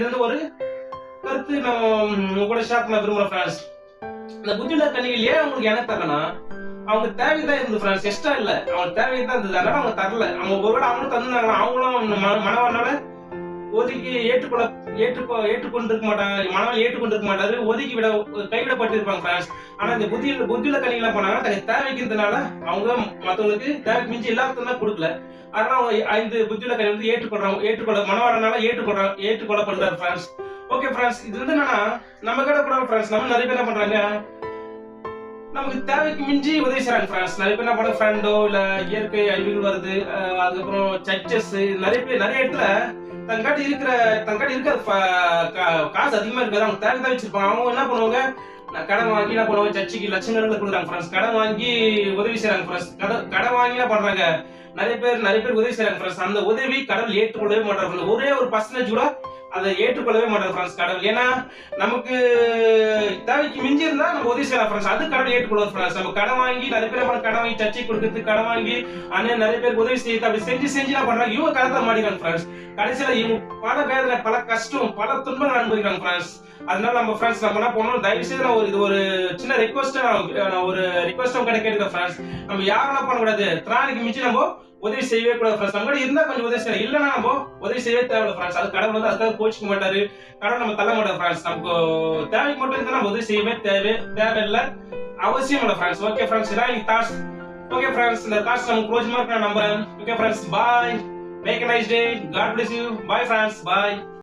இருந்து ஒரு கருத்து நம்ம உங்க கூட ஷேர் பண்ண விரும்புறேன் ஃப்ரெண்ட்ஸ். இந்த புத்தியுள்ள கன்னிகள் ஏன் உங்களுக்கு என்ன தரலனா, அவங்க தேவைதான் இருந்தது ஃப்ரெண்ட்ஸ், எக்ஸ்ட்ரா இல்ல. அவங்க தேவைதான் இருந்தது, அதனால அவங்க தரல. அவங்க ஒருவேளை அவங்களும் தந்தாங்களா, அவங்களும் மனவனால ஒதுக்கி ஏற்றுக்கொண்டிருக்க மாட்டாங்க, மனவன் ஏற்றுக்கொண்டிருக்க மாட்டாரு, ஒதுக்கி கைவிடப்பட்டிருப்பாங்க ஃப்ரெண்ட்ஸ். ஆனா இந்த புத்தியுள்ள கன்னிகள் என்ன பண்ணாங்க, தனக்கு தேவைக்கிறதுனால அவங்க மத்தவங்களுக்கு தேவைக்கு மிஞ்சி எல்லாத்துக்குமே கொடுக்கல. அதனால அவங்க 5 புத்தியுள்ள கன்னிகள் வந்து ஏற்றுக்கொள்ள மனவனால ஏற்றுக்கொள்ளப்படுறாரு ஃப்ரெண்ட்ஸ். ஓகே ஃப்ரெண்ட்ஸ், இது வந்து என்னன்னா நம்ம கிட்ட கூட ஃப்ரெண்ட்ஸ், நம்ம நிறைய பேர் என்ன பண்றாங்க, நமக்கு தேவைக்கு மிஞ்சி உதவி செய்றாங்க ஃப்ரெண்ட்ஸ். நிறைய பேர் என்ன பண்ண, ஃப்ரெண்டோ இல்ல இயற்கை அழிவுகள் வருது, அதுக்கப்புறம் சர்ச்சஸ், நிறைய இடத்துல தங்காட்டி இருக்கிற காசு அதிகமா இருக்காது, அவங்க தேவை தான் வச்சிருப்பாங்க. அவங்க என்ன பண்ணுவாங்க, கடன் வாங்கி என்ன பண்ணுவாங்க, சர்ச்சைக்கு லட்சங்களுக்கு கொடுக்குறாங்க ஃப்ரெண்ட்ஸ். கடன் வாங்கி உதவி செய்றாங்க ஃப்ரெண்ட்ஸ். கடன் வாங்கி என்ன பண்றாங்க, நிறைய பேர் உதவி செய்றாங்க ஃப்ரெண்ட்ஸ். அந்த உதவி கடவுள் ஏற்றுக்கொள்ளவே மாட்டாங்க. ஒரே ஒரு பர்சன்டேஜ் கூட அதை ஏற்றுக்கொள்ளவே மாட்டாங்க ஃப்ரெண்ட்ஸ் கடவுள். ஏன்னா நமக்கு தேவைக்கு மிஞ்சி இருந்தா நம்ம உதவி செய்யலாம் ஃப்ரெண்ட்ஸ், அது கடவுள் ஏற்றுக்கொள்வார் ஃப்ரெண்ட்ஸ். நம்ம கடன் வாங்கி நிறைய பேர் கடன் வாங்கி சர்ச்சை கொடுக்கறது, கடன் வாங்கி அண்ணன் நிறைய பேருக்கு உதவி செய்யுது, அப்படி செஞ்சு என்ன பண்றாங்க, இவங்க கடத்தை மாட்டிக்கிறாங்க ஃப்ரெண்ட்ஸ். கடைசியில இவங்க பல வேதனை, பல கஷ்டம், பல துன்பங்கள் அனுபவிக்கிறாங்க ஃப்ரெண்ட்ஸ். அதனால நம்ம ஃப்ரெண்ட்ஸ் நம்ம என்ன பண்ணணும், தயவு செய்து நான் இது ஒரு சின்ன ரிக்வெஸ்ட் கேட்கிறேன் ஃப்ரெண்ட்ஸ். நம்ம யாரும் என்ன பண்ணக்கூடாது, திராணிக்கு மிஞ்சி நம்ம உதவி செய்யவே கூடாது ஃப்ரெண்ட்ஸ். நம்ம இருந்தா கொஞ்சம் உதவி செய்யலாம், இல்லைன்னா நம்ம உதவி செய்யவே தேவையில்லை ஃப்ரெண்ட்ஸ். அது கடவுள் வந்து அதுக்காக கோச்சிக்க மாட்டாரு, கடவுள் நம்ம தள்ள மாட்டார் ஃப்ரெண்ட்ஸ். நமக்கு தேவைக்கு மட்டும் இருந்தா நம்ம உதவி செய்யவே தேவையில்லை, அவசியம் இல்லை ஃப்ரெண்ட்ஸ். ஓகே ஃப்ரெண்ட்ஸ், இதான் எனக்கு தாட்ஸ். ஓகே ஃப்ரெண்ட்ஸ், இந்த தாட்ஸ் நம்ம க்ளோஸ் மார்க் நான் நம்புறேன். Okay friends, bye, make a nice day, God bless you, bye friends, bye.